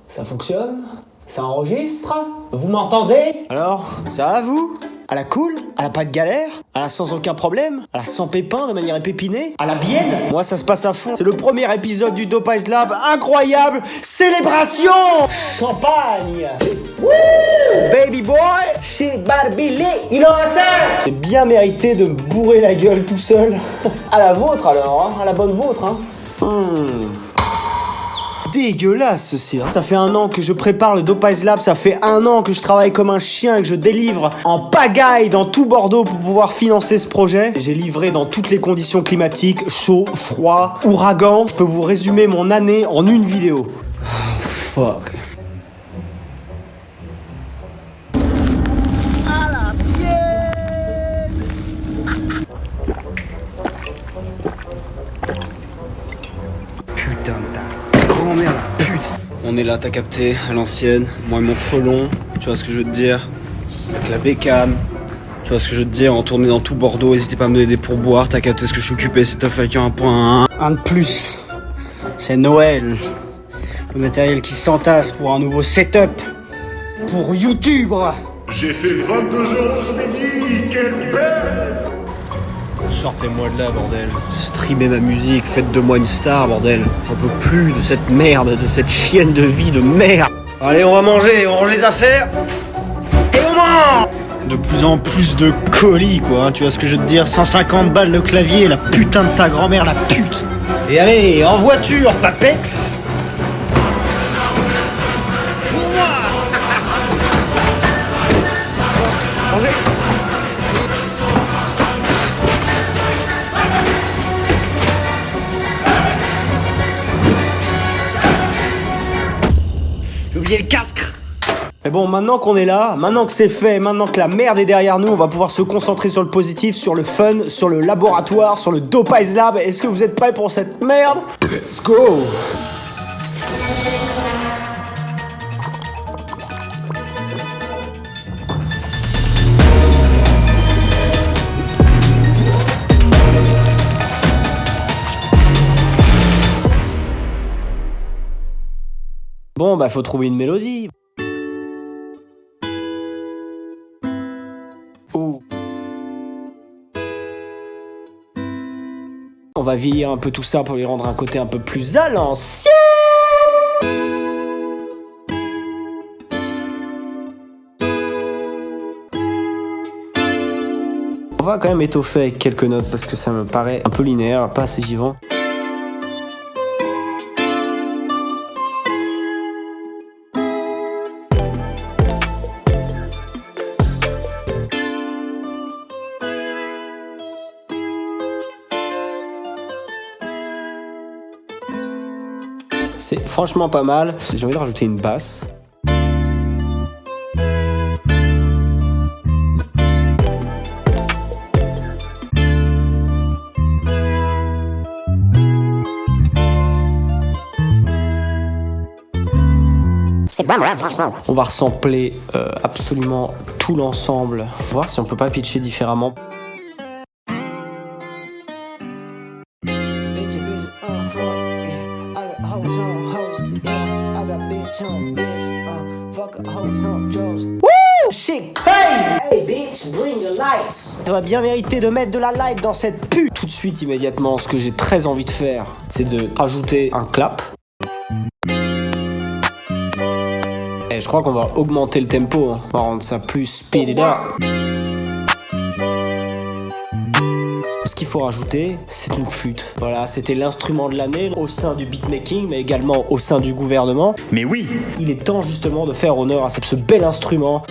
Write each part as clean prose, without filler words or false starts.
Ça fonctionne? Ça enregistre? Vous m'entendez? Alors, ça va vous? À la cool? À la pas de galère? À la sans aucun problème? À la sans pépin de manière épépinée? À la bienne? Moi ça se passe à fond. C'est le premier épisode du Dopeyes Lab. Incroyable! Célébration! Champagne! Wouh! Baby boy! Shit Barbie innocent! J'ai bien mérité de me bourrer la gueule tout seul. À la vôtre alors, hein? À la bonne vôtre, hein? Dégueulasse ceci, hein. Ça fait 1 an que je prépare le Dopeyes Lab, ça fait 1 an que je travaille comme un chien et que je délivre en pagaille dans tout Bordeaux pour pouvoir financer ce projet. J'ai livré dans toutes les conditions climatiques, chaud, froid, ouragan. Je peux vous résumer mon année en une vidéo. Fuck. Putain de ta grand-mère la pute. On est là, t'as capté, à l'ancienne, moi et mon frelon, tu vois ce que je veux te dire, avec la bécane, tu vois ce que je veux te dire, en tournée dans tout Bordeaux, n'hésitez pas à me donner des pourboires, t'as capté ce que je suis occupé, c'est off avec 1.1. Un de plus, c'est Noël, le matériel qui s'entasse pour un nouveau setup, pour YouTube. J'ai fait 22 euros ce midi, quelle belle! Sortez-moi de là, bordel. Streamez ma musique, faites de moi une star, bordel. J'en peux plus de cette merde, de cette chienne de vie de merde. Allez, on va manger, on range les affaires. Et on mange! De plus en plus de colis, quoi, hein, tu vois ce que je veux te dire? 150 balles de clavier, la putain de ta grand-mère, la pute. Et allez, en voiture, Papex. Mangez. J'ai oublié le casque. Mais bon, maintenant qu'on est là, maintenant que c'est fait, maintenant que la merde est derrière nous, on va pouvoir se concentrer sur le positif, sur le fun, sur le laboratoire, sur le Dopeyes Lab. Est-ce que vous êtes prêts pour cette merde? Let's go! Bon, bah faut trouver une mélodie. Oh. On va vieillir un peu tout ça pour lui rendre un côté un peu plus à l'ancienne. On va quand même étoffer avec quelques notes parce que ça me paraît un peu linéaire, pas assez vivant. C'est franchement pas mal. J'ai envie de rajouter une basse. On va ressampler absolument tout l'ensemble. Voir si on peut pas pitcher différemment. Shit crazy! Hey bitch, bring the lights! Tu aurais bien mérité de mettre de la light dans cette pute! Tout de suite, immédiatement, ce que j'ai très envie de faire, c'est de rajouter un clap. Et je crois qu'on va augmenter le tempo, hein. On va rendre ça plus speeded up. Ce qu'il faut rajouter, c'est une flûte. Voilà, c'était l'instrument de l'année au sein du beatmaking, mais également au sein du gouvernement. Mais oui! Il est temps justement de faire honneur à ce bel instrument.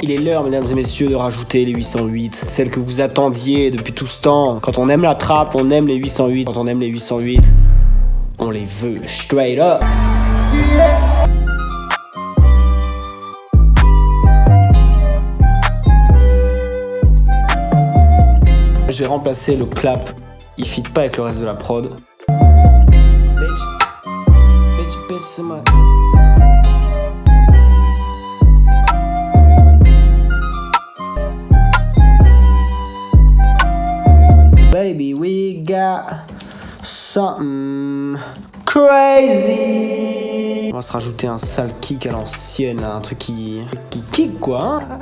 Il est l'heure, mesdames et messieurs, de rajouter les 808, celles que vous attendiez depuis tout ce temps. Quand on aime la trappe, on aime les 808. Quand on aime les 808, on les veut straight up. Je vais remplacer le clap, il fit pas avec le reste de la prod. Bitch, bitch, bitch, c'est ma... baby, we got something crazy. On va se rajouter un sale kick à l'ancienne, un truc qui kick quoi. Hein.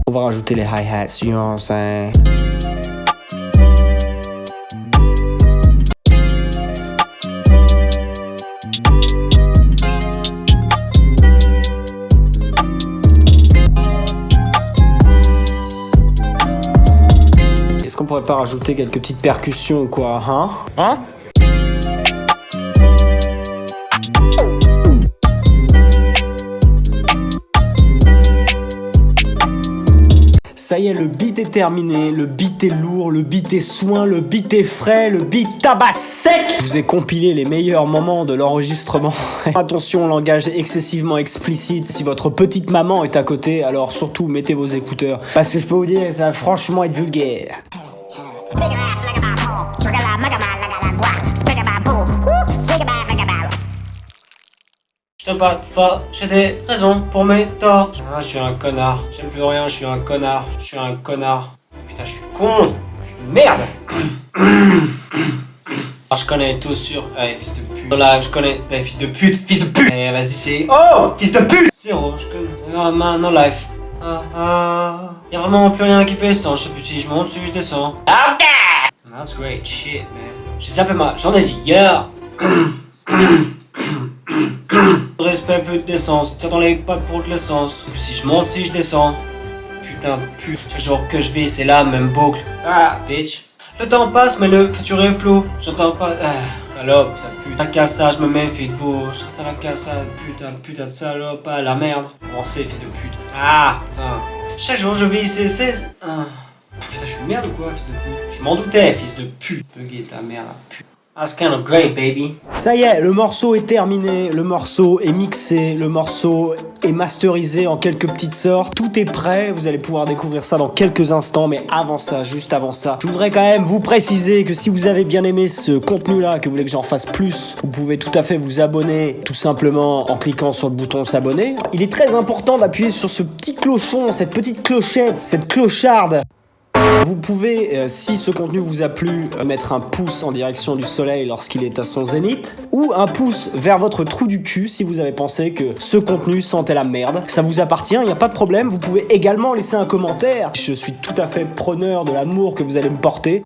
On va rajouter les hi-hats, you know what I'm saying. Est-ce qu'on pourrait pas rajouter quelques petites percussions ou quoi, hein? Hein? Ça y est, le beat est terminé, le beat est lourd, le beat est soin, le beat est frais, le beat tabac sec. Je vous ai compilé les meilleurs moments de l'enregistrement. Attention, langage excessivement explicite. Si votre petite maman est à côté, alors surtout mettez vos écouteurs. Parce que je peux vous dire, ça va franchement être vulgaire. Je te bats fort, j'ai des raisons pour mes torts. Ah, je suis un connard, j'aime plus rien, je suis un connard, je suis un connard. Putain, je suis con, je suis une merde. Alors, je connais tout sur. Allez, fils de pute. Là, je connais. Allez, fils de pute, fils de pute. Allez, vas-y, c'est. Oh, fils de pute. Zéro, je connais. Ah, man, no life. Y'a vraiment plus rien qui fait sens. Je sais plus si je monte, si je descends. Ok! That's great shit, man. J'ai zappé j'en ai dit, yeah! Respect, plus de décence. Tire dans les pattes pour de l'essence. Si je monte, si je descends. Putain, pute. Chaque jour que je vis, c'est la même boucle. Ah, bitch. Le temps passe, mais le futur est flou. J'entends pas. Salope, ça pue. La cassa, je me méfie de vous. Je reste à la cassa, putain de salope. Ah, la merde. Avancez, fils de pute. Ah, putain. Chaque jour, je vis, c'est. Putain, je suis une merde ou quoi, fils de pute? Je m'en doutais, fils de pute. Bugger ta mère, la pute. That's kind of great, baby. Ça y est, le morceau est terminé, le morceau est mixé, le morceau est masterisé en quelques petites sortes. Tout est prêt, vous allez pouvoir découvrir ça dans quelques instants, mais avant ça, juste avant ça, je voudrais quand même vous préciser que si vous avez bien aimé ce contenu-là, que vous voulez que j'en fasse plus, vous pouvez tout à fait vous abonner, tout simplement en cliquant sur le bouton s'abonner. Il est très important d'appuyer sur ce petit clochon, cette petite clochette, cette clocharde. Vous pouvez, si ce contenu vous a plu, mettre un pouce en direction du soleil lorsqu'il est à son zénith, ou un pouce vers votre trou du cul si vous avez pensé que ce contenu sentait la merde. Ça vous appartient, il n'y a pas de problème. Vous pouvez également laisser un commentaire. Je suis tout à fait preneur de l'amour que vous allez me porter.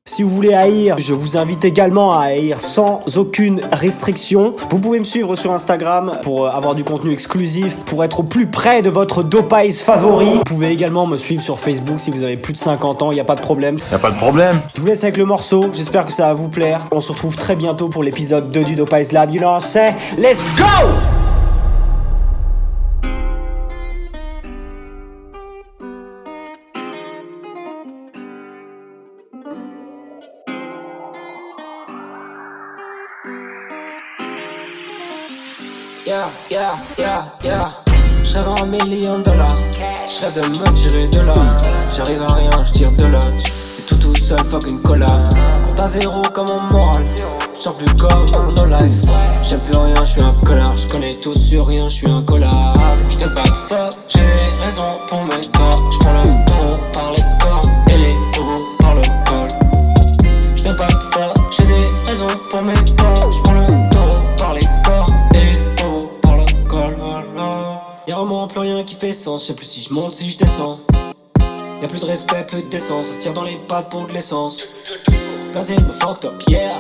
Si vous voulez haïr, je vous invite également à haïr sans aucune restriction. Vous pouvez me suivre sur Instagram pour avoir du contenu exclusif, pour être au plus près de votre dopaise favori. Vous pouvez également me suivre sur Facebook si vous avez plus de 50 ans, il n'y a pas de problème. Y a pas de problème. Je vous laisse avec le morceau, j'espère que ça va vous plaire. On se retrouve très bientôt pour l'épisode 2 du Dopaise Lab. You know what I'm saying? Let's go! Yeah. Je rêve $1 million. Je rêve de me tirer de là. J'arrive à rien, je tire de là. Et tout seul, fuck une collab. Compte à zéro comme mon moral. Je sens plus comme un no life. J'aime plus rien, je suis un connard. Je connais tout sur rien, je suis un collab. Je t'aime pas de fuck, j'ai des raisons pour mes torts. Je prends le taureau par les corps et les taureaux par le col. Je t'aime pas de fuck, j'ai des raisons pour mes torts. Je prends le taureau par les corps et les taureaux par le col. Y'a vraiment plus rien qui fait sens. Je sais plus si je monte, si je descends. Y'a plus de respect, plus de décence. Ça se tire dans les pattes pour de l'essence. Gazé me fucked up, yeah.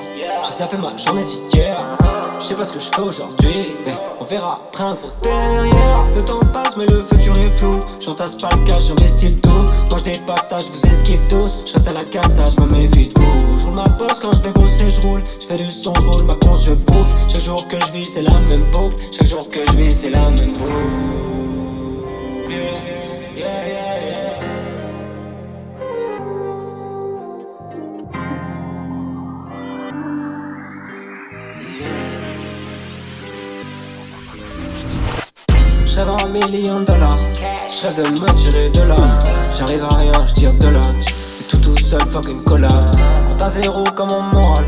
J'ai zappé j'en ai dit hier. Je sais pas ce que je fais aujourd'hui, mais on verra après un gros derrière. Le temps passe mais le futur est flou. J'entasse pas le cash, j'investis le tout. Quand je dépasse ça, je vous esquive tous. Je reste à la cassa, je me méfie de vous. Je roule ma bosse quand je vais bosser, je roule. Je fais du son, je roule ma conce, je bouffe. Chaque jour que je vis c'est la même boucle. Chaque jour que je vis c'est la même boucle. Yeah. Je rêve $1 million. Je rêve de me tirer de là. J'arrive à rien, je tire de là. Et tout seul, fucking collab. Compte à zéro comme mon moral,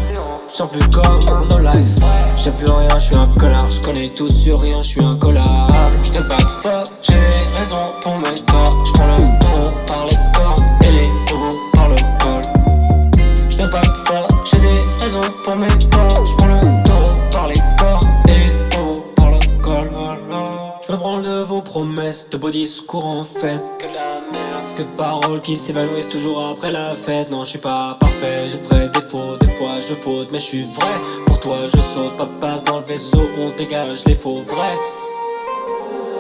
j'sens plus comme un no life. J'aime plus rien, j'suis un connard, j'connais tout sur rien, j'suis un collab. J't'aime pas de fuck, j'ai des raisons pour mes torts. J'prends le taureau par les cornes et les taureaux par le col. J't'aime pas de fuck, j'ai des raisons pour mes torts. J'prends le taureau par les cornes et les taureaux par le col. J'me branle de vos promesses, de beaux discours en fait. Que de paroles qui s'évanouissent toujours après la fête. Non, je suis pas parfait, j'ai de vrais défauts. Des fois je faute, mais je suis vrai. Pour toi je saute, pas de passe dans le vaisseau. On dégage les faux vrais.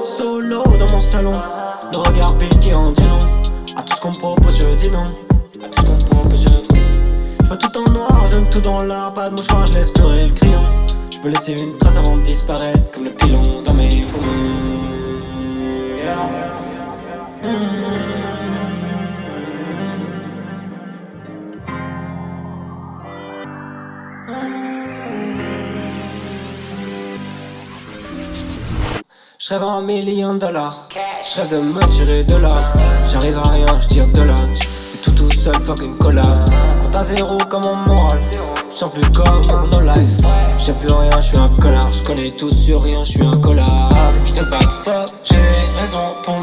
Solo dans mon salon, de regard piqué en dit non. À tout ce qu'on me propose je dis non. Je veux tout en noir, je donne tout dans l'art. Pas de mouchoir, je laisse pleurer le crayon. Je veux laisser une trace avant de disparaître, comme le pilon dans mes Je rêve à $1 million. Je rêve de me tirer de là. J'arrive à rien, je tire de là. Tu tout seul, fucking collab. Compte à zéro comme mon moral. J'sens plus comme un no life. J'aime plus rien, je suis un connard. J'connais tout sur rien, je suis un collab. J't'aime pas de fuck, j'ai des raisons pour